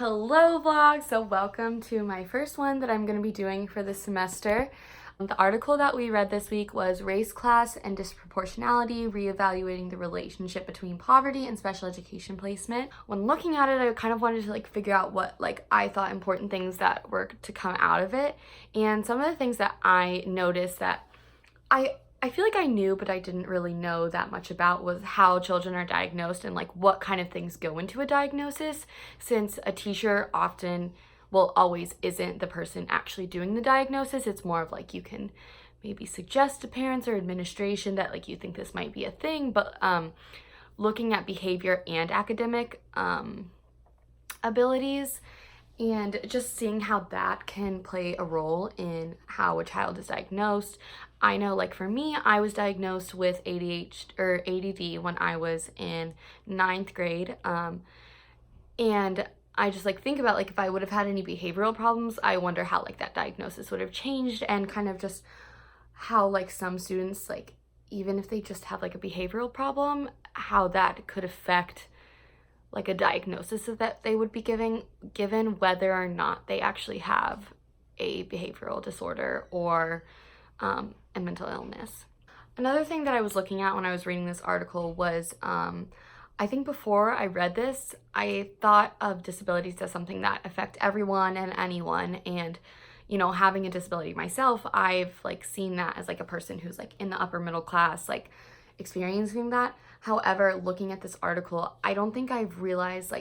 Hello vlog! So welcome to my first one that I'm going to be doing for this semester. The article that we read this week was Race, Class, and Disproportionality, Reevaluating the Relationship Between Poverty and Special Education Placement. When looking at it, I kind of wanted to figure out what I thought important things that were to come out of it. And some of the things that I noticed that I feel like I knew, but I didn't really know that much about was how children are diagnosed and what kind of things go into a diagnosis, since a teacher often, well, always isn't the person actually doing the diagnosis. It's more of you can maybe suggest to parents or administration that you think this might be a thing, but looking at behavior and academic abilities and just seeing how that can play a role in how a child is diagnosed. I know for me, I was diagnosed with ADHD or ADD when I was in 9th grade. And I just think about if I would have had any behavioral problems, I wonder how that diagnosis would have changed, and kind of just how some students, even if they just have a behavioral problem, how that could affect a diagnosis that they would be given whether or not they actually have a behavioral disorder or a mental illness. Another thing that I was looking at when I was reading this article was I think before I read this, I thought of disabilities as something that affect everyone and anyone, and having a disability myself, I've seen that as a person who's in the upper middle class, experiencing that. However, looking at this article, I don't think I've realized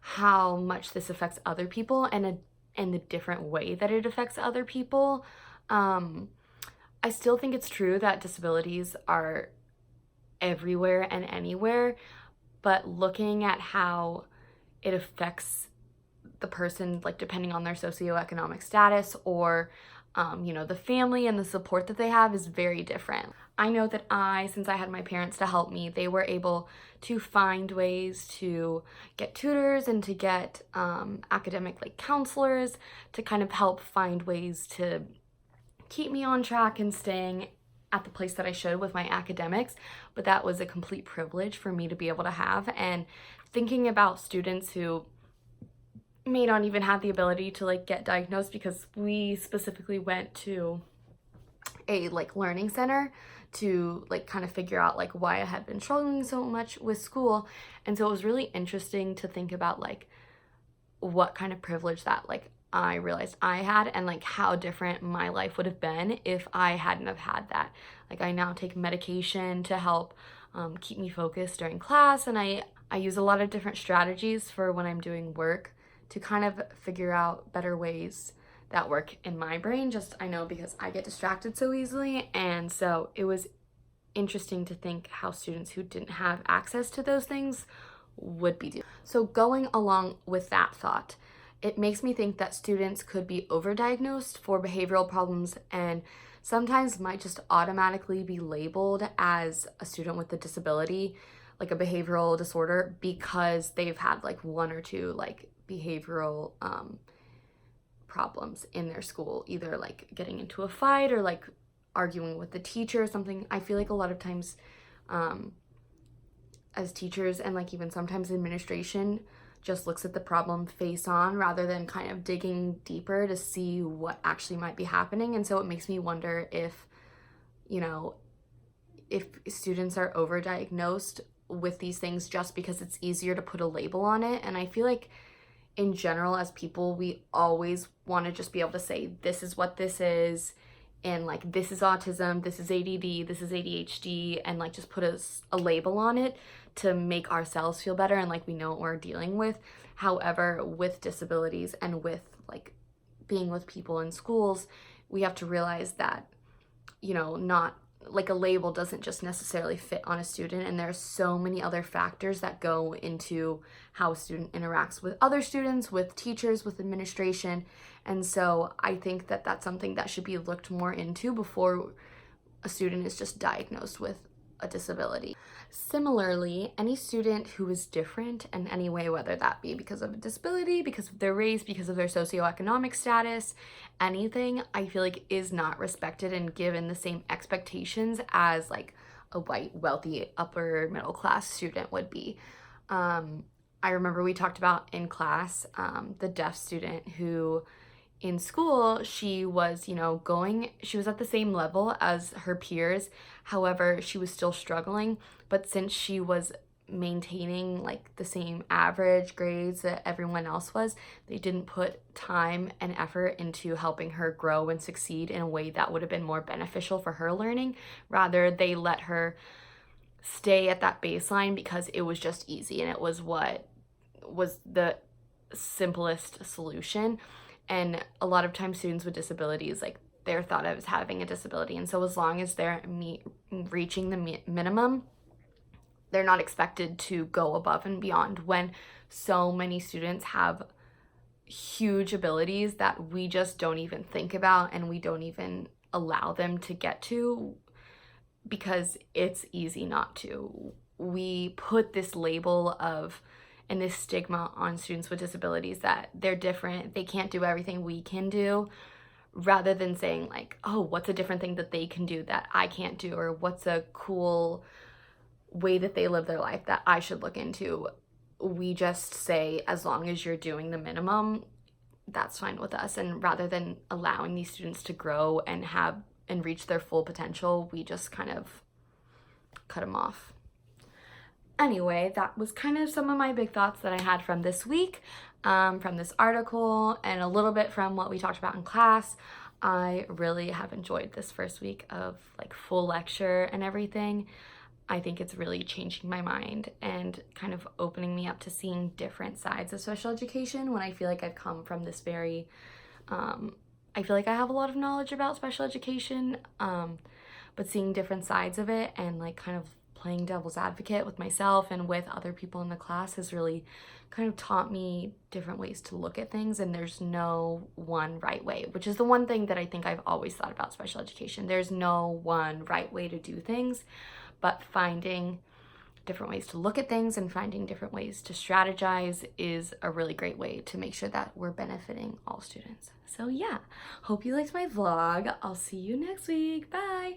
how much this affects other people and the different way that it affects other people. I still think it's true that disabilities are everywhere and anywhere, but looking at how it affects the person, depending on their socioeconomic status or the family and the support that they have, is very different. I know that since I had my parents to help me, they were able to find ways to get tutors and to get academic counselors to kind of help find ways to keep me on track and staying at the place that I should with my academics. But that was a complete privilege for me to be able to have. And thinking about students who may not even have the ability to get diagnosed, because we specifically went to a learning center to kind of figure out why I had been struggling so much with school. And so it was really interesting to think about what kind of privilege that I realized I had, and how different my life would have been if I hadn't have had that. I now take medication to help keep me focused during class, and I use a lot of different strategies for when I'm doing work to kind of figure out better ways that work in my brain. Just, I know, because I get distracted so easily. And so it was interesting to think how students who didn't have access to those things would be doing. So going along with that thought, it makes me think that students could be overdiagnosed for behavioral problems and sometimes might just automatically be labeled as a student with a disability, a behavioral disorder, because they've had one or two behavioral problems in their school, either getting into a fight or arguing with the teacher or something. I feel a lot of times as teachers and even sometimes administration just looks at the problem face on rather than kind of digging deeper to see what actually might be happening. And so it makes me wonder if if students are overdiagnosed with these things just because it's easier to put a label on it. And I feel in general, as people, we always want to just be able to say, this is what this is, and this is autism, this is ADD, this is ADHD, and just put a label on it to make ourselves feel better and we know what we're dealing with. However, with disabilities and with being with people in schools, we have to realize that not a label doesn't just necessarily fit on a student, and there's so many other factors that go into how a student interacts with other students, with teachers, with administration. And so I think that that's something that should be looked more into before a student is just diagnosed with a disability. Similarly, any student who is different in any way, whether that be because of a disability, because of their race, because of their socioeconomic status, anything, I feel is not respected and given the same expectations as a white, wealthy, upper middle class student would be. I remember we talked about in class the deaf student who in school she was, she was at the same level as her peers. However, she was still struggling, but since she was maintaining like the same average grades that everyone else was, they didn't put time and effort into helping her grow and succeed in a way that would have been more beneficial for her learning. Rather, they let her stay at that baseline because it was just easy and it was what was the simplest solution. And a lot of times students with disabilities, like, they're thought of as having a disability, and so as long as they're reaching the minimum, they're not expected to go above and beyond, when so many students have huge abilities that we just don't even think about and we don't even allow them to get to because it's easy not to. We put this label of and this stigma on students with disabilities that they're different, they can't do everything we can do, rather than saying like, oh, what's a different thing that they can do that I can't do, or what's a cool way that they live their life that I should look into. We just say, as long as you're doing the minimum, that's fine with us. And rather than allowing these students to grow and have and reach their full potential, we just kind of cut them off. Anyway, that was kind of some of my big thoughts that I had from this week, from this article, and a little bit from what we talked about in class. I really have enjoyed this first week of like full lecture and everything. I think it's really changing my mind and kind of opening me up to seeing different sides of special education, when I feel like I've come from this very, I feel like I have a lot of knowledge about special education, but seeing different sides of it and like kind of playing devil's advocate with myself and with other people in the class has really kind of taught me different ways to look at things, and there's no one right way, which is the one thing that I think I've always thought about special education. There's no one right way to do things, but finding different ways to look at things and finding different ways to strategize is a really great way to make sure that we're benefiting all students. So yeah, hope you liked my vlog. I'll see you next week. Bye!